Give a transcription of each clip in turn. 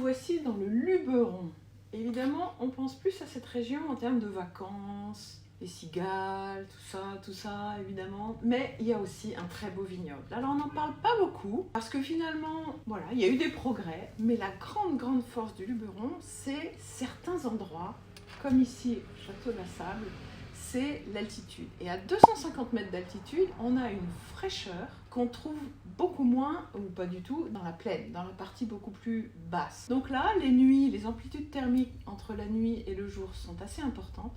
voici dans le Luberon. Évidemment, on pense plus à cette région en termes de vacances, les cigales, tout ça, évidemment. Mais il y a aussi un très beau vignoble. Alors, on n'en parle pas beaucoup, parce que finalement, voilà, il y a eu des progrès. Mais la grande force du Luberon, c'est certains endroits, comme ici, Château de la Sable, c'est l'altitude. Et à 250 mètres d'altitude, on a une fraîcheur qu'on trouve beaucoup moins, ou pas du tout, dans la plaine, dans la partie beaucoup plus basse. Donc là, les nuits, les amplitudes thermiques entre la nuit et le jour sont assez importantes,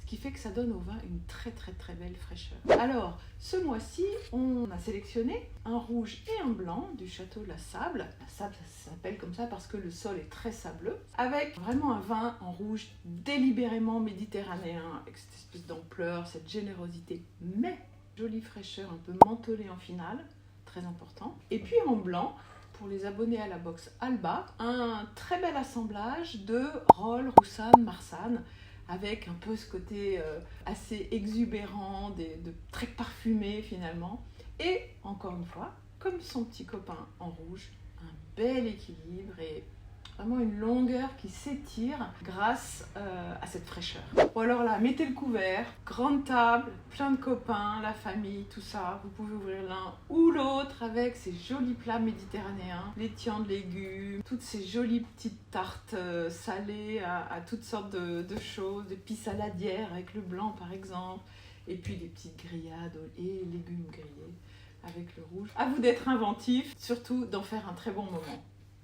ce qui fait que ça donne au vin une très belle fraîcheur. Alors, ce mois-ci, on a sélectionné un rouge et un blanc du Château de la Sable. La Sable, ça s'appelle comme ça parce que le sol est très sableux, avec vraiment un vin en rouge délibérément méditerranéen, avec cette espèce d'ampleur, cette générosité, mais jolie fraîcheur un peu mentholée en finale, très important. Et puis en blanc, pour les abonnés à la box Alba, un très bel assemblage de Rolle, Roussanne, Marsanne, avec un peu ce côté assez exubérant, de très parfumé finalement. Et encore une fois, comme son petit copain en rouge, un bel équilibre et vraiment une longueur qui s'étire grâce à cette fraîcheur. Bon alors là, mettez le couvert, grande table, plein de copains, la famille, tout ça. Vous pouvez ouvrir l'un ou l'autre avec ces jolis plats méditerranéens, les tiens de légumes, toutes ces jolies petites tartes salées à toutes sortes de choses, des petits saladières avec le blanc par exemple, et puis des petites grillades et légumes grillés avec le rouge. À vous d'être inventif, surtout d'en faire un très bon moment.